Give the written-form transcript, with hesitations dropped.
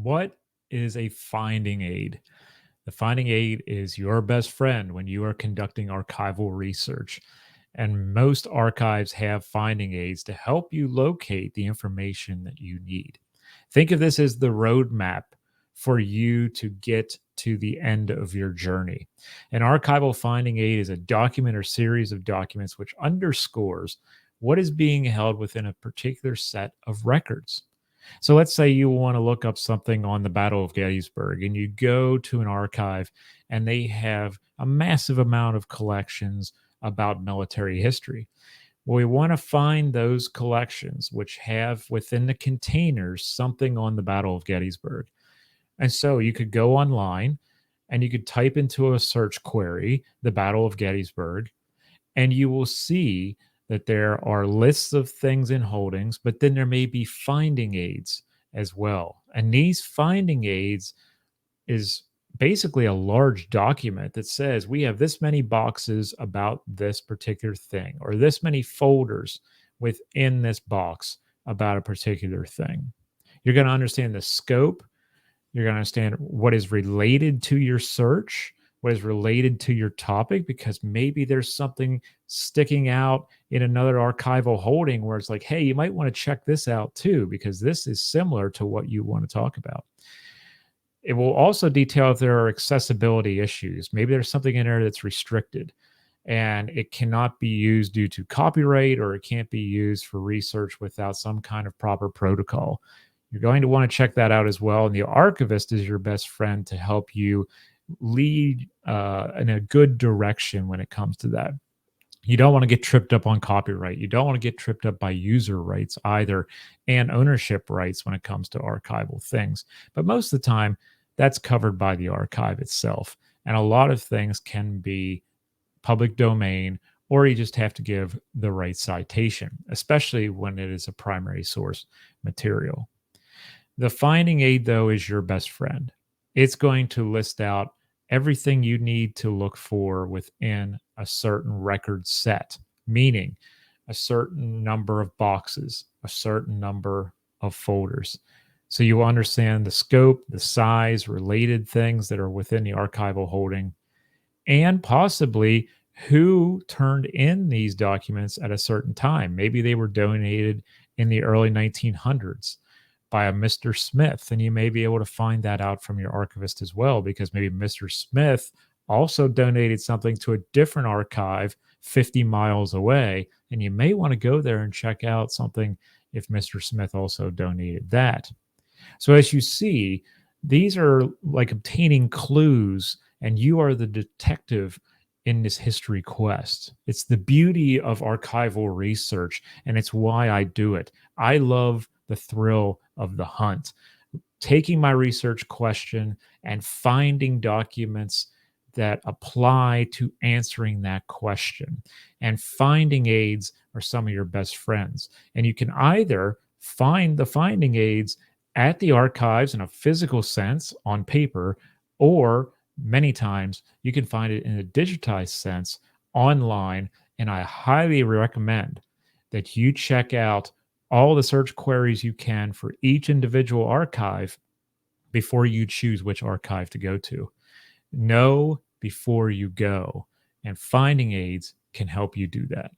What is a finding aid? The finding aid is your best friend when you are conducting archival research. And most archives have finding aids to help you locate the information that you need. Think of this as the roadmap for you to get to the end of your journey. An archival finding aid is a document or series of documents which underscores what is being held within a particular set of records. So let's say you want to look up something on the Battle of Gettysburg and you go to an archive and they have a massive amount of collections about military history. Well, we want to find those collections which have within the containers something on the Battle of Gettysburg. And so you could go online and you could type into a search query the Battle of Gettysburg, and you will see that there are lists of things in holdings, but then there may be finding aids as well. And these finding aids is basically a large document that says we have this many boxes about this particular thing, or this many folders within this box about a particular thing. You're going to understand the scope, you're going to understand what is related to your search, what is related to your topic, because maybe there's something sticking out in another archival holding where it's like, hey, you might want to check this out too, because this is similar to what you want to talk about. It will also detail if there are accessibility issues. Maybe there's something in there that's restricted and it cannot be used due to copyright, or it can't be used for research without some kind of proper protocol. You're going to want to check that out as well. And the archivist is your best friend to help you lead in a good direction when it comes to that. You don't want to get tripped up on copyright. You don't want to get tripped up by user rights either, and ownership rights when it comes to archival things. But most of the time, that's covered by the archive itself. And a lot of things can be public domain, or you just have to give the right citation, especially when it is a primary source material. The finding aid, though, is your best friend. It's going to list out everything you need to look for within a certain record set, meaning a certain number of boxes, a certain number of folders. So you understand the scope, the size, related things that are within the archival holding, and possibly who turned in these documents at a certain time. Maybe they were donated in the early 1900s by a Mr. Smith, and you may be able to find that out from your archivist as well, because maybe Mr. Smith also donated something to a different archive 50 miles away, and you may want to go there and check out something if Mr. Smith also donated that. So as you see, these are like obtaining clues, and you are the detective in this history quest. It's the beauty of archival research, and it's why I do it. I love the thrill of the hunt, taking my research question and finding documents that apply to answering that question. And finding aids are some of your best friends. And you can either find the finding aids at the archives in a physical sense on paper, or many times you can find it in a digitized sense online. And I highly recommend that you check out all the search queries you can for each individual archive before you choose which archive to go to. Know before you go, and finding aids can help you do that.